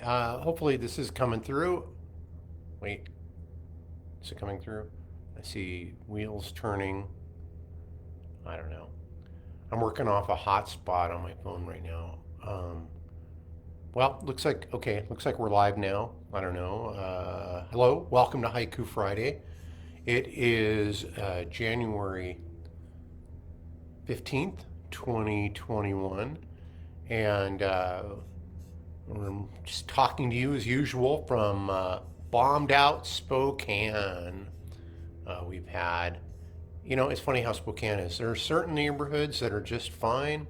Hopefully this is coming through. Wait, is it coming through? I see wheels turning. I don't know. I'm working off a hotspot on my phone right now. Well, looks like we're live now. I don't know. Hello, welcome to Haiku Friday. It is January 15th, 2021, and I'm just talking to you as usual from bombed out Spokane. We've had, it's funny how Spokane is. There are certain neighborhoods that are just fine,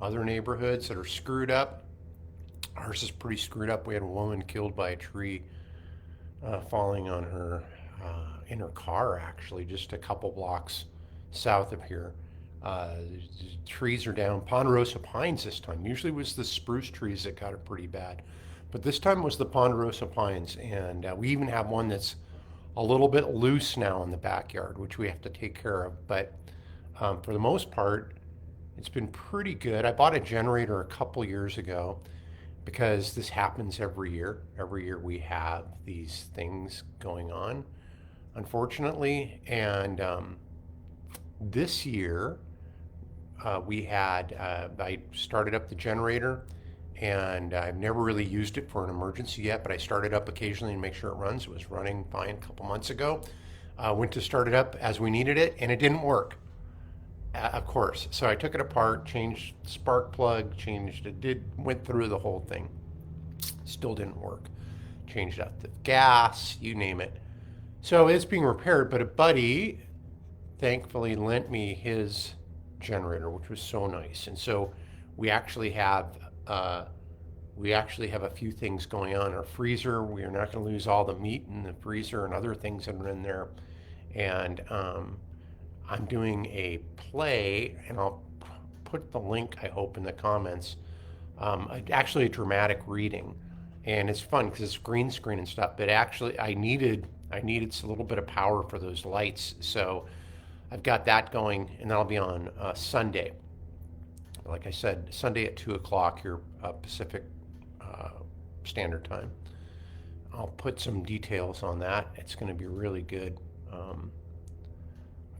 other neighborhoods that are screwed up. Ours is pretty screwed up. We had a woman killed by a tree falling on her in her car, actually, just a couple blocks south of here. The trees are down. Ponderosa pines this time. Usually it was the spruce trees that got it pretty bad, but this time it was the ponderosa pines, and we even have one that's a little bit loose now in the backyard, which we have to take care of. But for the most part, it's been pretty good. I bought a generator a couple years ago because this happens every year. Every year we have these things going on, unfortunately. And this year I started up the generator, and I've never really used it for an emergency yet, but I started up occasionally to make sure it runs. It was running fine a couple months ago. Went to start it up as we needed it, and it didn't work, of course. So I took it apart, changed the spark plug, went through the whole thing. Still didn't work. Changed out the gas, you name it. So it's being repaired, but a buddy thankfully lent me his generator, which was so nice. And so we actually have a few things going on. Our freezer, we are not going to lose all the meat in the freezer and other things that are in there. And I'm doing a play, and I'll put the link, I hope, in the comments. Actually, a dramatic reading, and it's fun because it's green screen and stuff. But actually, I needed a little bit of power for those lights, so I've got that going, and that'll be on Sunday. Like I said, Sunday at 2 o'clock here, Pacific Standard Time. I'll put some details on that. It's going to be really good. A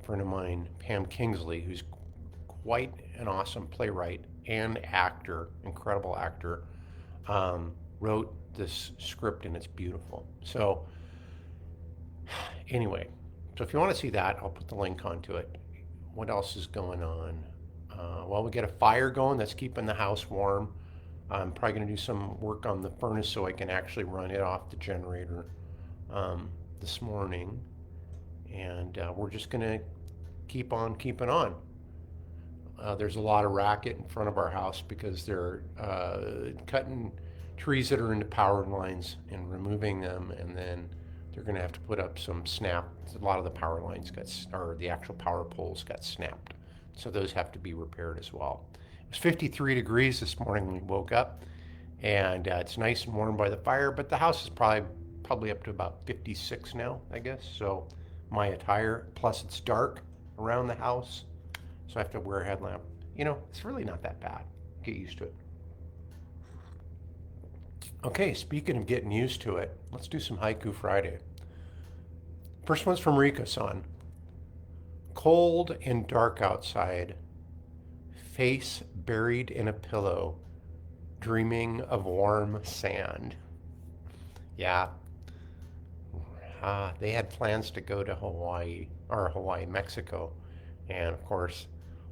friend of mine, Pam Kingsley, who's quite an awesome playwright and actor, incredible actor, wrote this script, and it's beautiful. So anyway, so if you want to see that, I'll put the link onto it. What else is going on? Well, we get a fire going that's keeping the house warm. I'm probably going to do some work on the furnace so I can actually run it off the generator this morning. And we're just going to keep on keeping on. There's a lot of racket in front of our house because they're cutting trees that are into power lines and removing them, and then they're going to have to put up some snap. A lot of the power lines or the actual power poles got snapped. So those have to be repaired as well. It was 53 degrees this morning when we woke up, and it's nice and warm by the fire, but the house is probably up to about 56 now, I guess. So my attire, plus it's dark around the house, so I have to wear a headlamp. It's really not that bad. Get used to it. Okay, speaking of getting used to it, let's do some Haiku Friday. First one's from Rika-san. Cold and dark outside, face buried in a pillow, dreaming of warm sand. Yeah, they had plans to go to Mexico, and of course,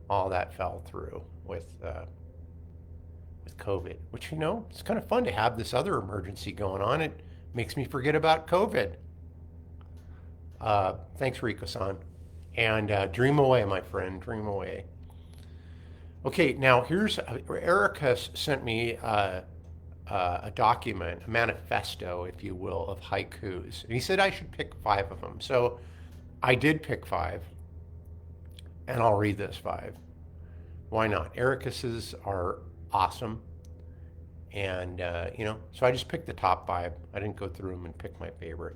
all that fell through with COVID. Which it's kind of fun to have this other emergency going on. It makes me forget about COVID. Thanks, Rico-san. And dream away, my friend. Dream away. Okay, now Erica sent me a document, a manifesto, if you will, of haikus. And he said I should pick 5 of them. So I did pick 5, and I'll read this 5. Why not? Erica's are awesome. And, so I just picked the top 5. I didn't go through them and pick my favorite.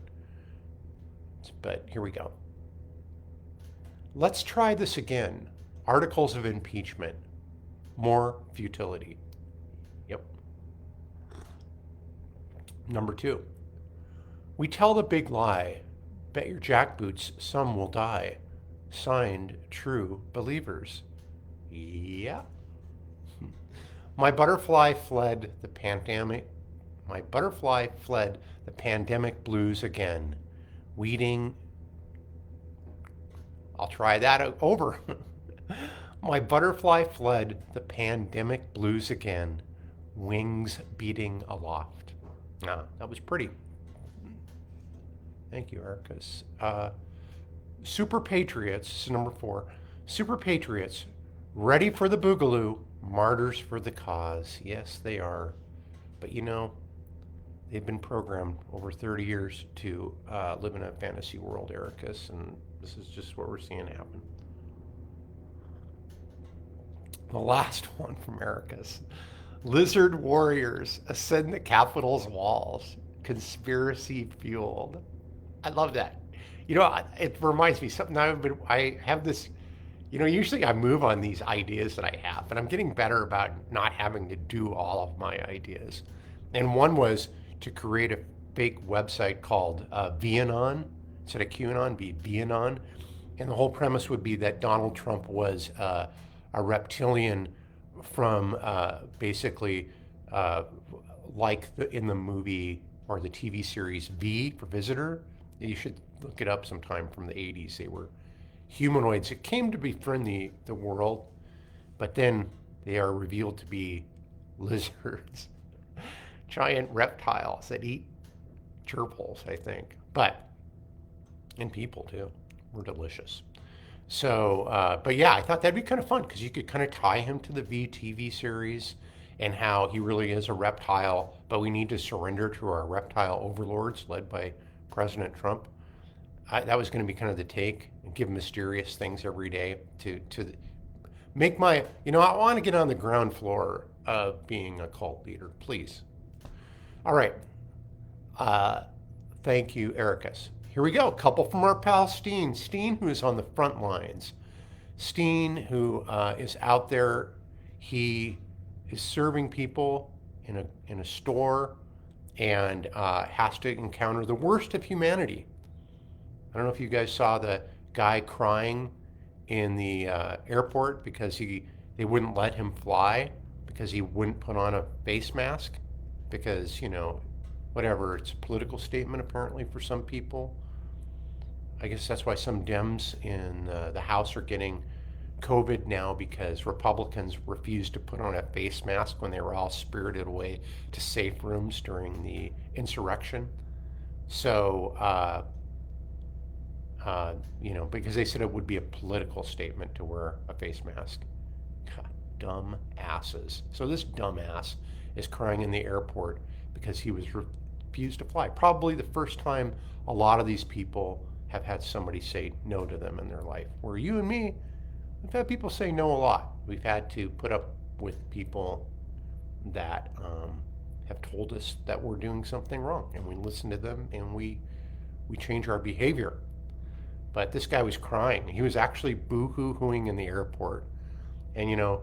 But here we go. Let's try this again. Articles of impeachment. More futility. Yep. Number two, we tell the big lie. Bet your jackboots some will die. Signed, true believers. Yeah. My butterfly fled the pandemic. My butterfly fled the pandemic blues again. Weeding. I'll try that over. My butterfly fled the pandemic blues again. Wings beating aloft. Ah, that was pretty. Thank you, Ericus. Super Patriots, this is number four. Super Patriots, ready for the boogaloo, martyrs for the cause. Yes, they are. But you know, they've been programmed over 30 years to live in a fantasy world, Ericus, and this is just what we're seeing happen. The last one from Ericus. Lizard warriors ascend the Capitol's walls, conspiracy fueled. I love that. You know, it reminds me something I have this. You know, usually I move on these ideas that I have, but I'm getting better about not having to do all of my ideas. And one was to create a fake website called VAnon, instead of QAnon, be VAnon. And the whole premise would be that Donald Trump was a reptilian from basically in the movie or the TV series V for Visitor. You should look it up sometime from the 80s. They were humanoids that came to befriend the world, but then they are revealed to be lizards, giant reptiles that eat gerbils, I think. And people too. Were delicious. So, but yeah, I thought that'd be kind of fun because you could kind of tie him to the VTV series and how he really is a reptile, but we need to surrender to our reptile overlords led by President Trump. That was going to be kind of the take, and give mysterious things every day to make my, I want to get on the ground floor of being a cult leader, please. All right. Thank you, Ericus. Here we go. A couple from our pal Steen. Steen, who is on the front lines. Steen, who is out there. He is serving people in a store and has to encounter the worst of humanity. I don't know if you guys saw the guy crying in the airport because they wouldn't let him fly because he wouldn't put on a face mask because, whatever, it's a political statement apparently for some people. I guess that's why some Dems in the House are getting COVID now, because Republicans refused to put on a face mask when they were all spirited away to safe rooms during the insurrection. So, because they said it would be a political statement to wear a face mask. God, dumb asses. So this dumbass is crying in the airport because he was refused to fly. Probably the first time a lot of these people have had somebody say no to them in their life. Where you and me, we've had people say no a lot. We've had to put up with people that have told us that we're doing something wrong, and we listen to them and we change our behavior. But this guy was crying. He was actually boo-hoo-hooing in the airport. And, it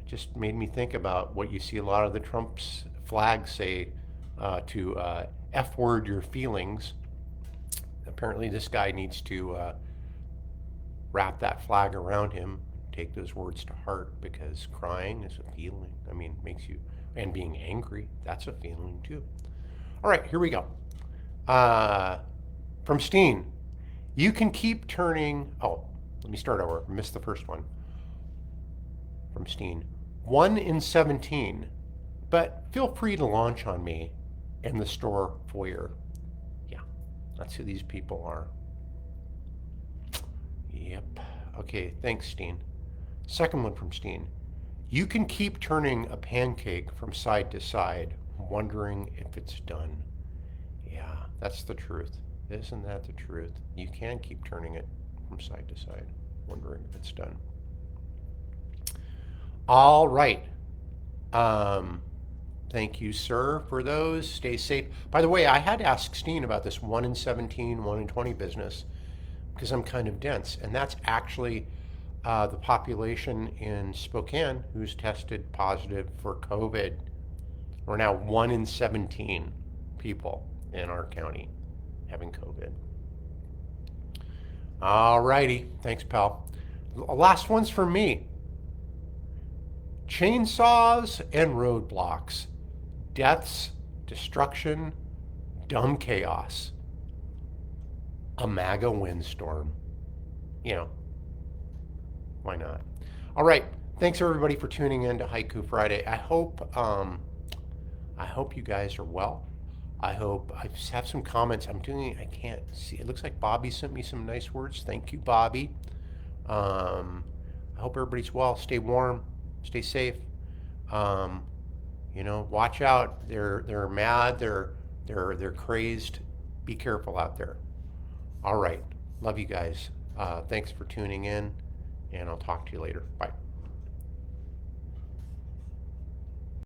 just made me think about what you see a lot of the Trump's flags say to F-word your feelings. Apparently this guy needs to wrap that flag around him, take those words to heart, because crying is a feeling. Makes you, and being angry, that's a feeling too. All right, here we go. From Steen. You can keep turning. Oh, let me start over. I missed the first one. From Steen. 1 in 17, but feel free to launch on me in the store foyer. Yeah, that's who these people are. Yep. Okay, thanks, Steen. Second one from Steen. You can keep turning a pancake from side to side, wondering if it's done. Yeah, that's the truth. Isn't that the truth? You can keep turning it from side to side, wondering if it's done. All right. Thank you, sir, for those. Stay safe. By the way, I had to ask Steen about this 1 in 17, 1 in 20 business, because I'm kind of dense. And that's actually the population in Spokane who's tested positive for COVID. We're now 1 in 17 people in our county having COVID. All righty. Thanks, pal. Last one's for me. Chainsaws and roadblocks. Deaths, destruction, dumb chaos. A MAGA windstorm. You know, why not? All right. Thanks everybody for tuning in to Haiku Friday. I hope you guys are well. I hope I just have some comments. I can't see. It looks like Bobby sent me some nice words. Thank you, Bobby. I hope everybody's well. Stay warm. Stay safe. Watch out. They're mad. They're crazed. Be careful out there. All right. Love you guys. Thanks for tuning in, and I'll talk to you later. Bye.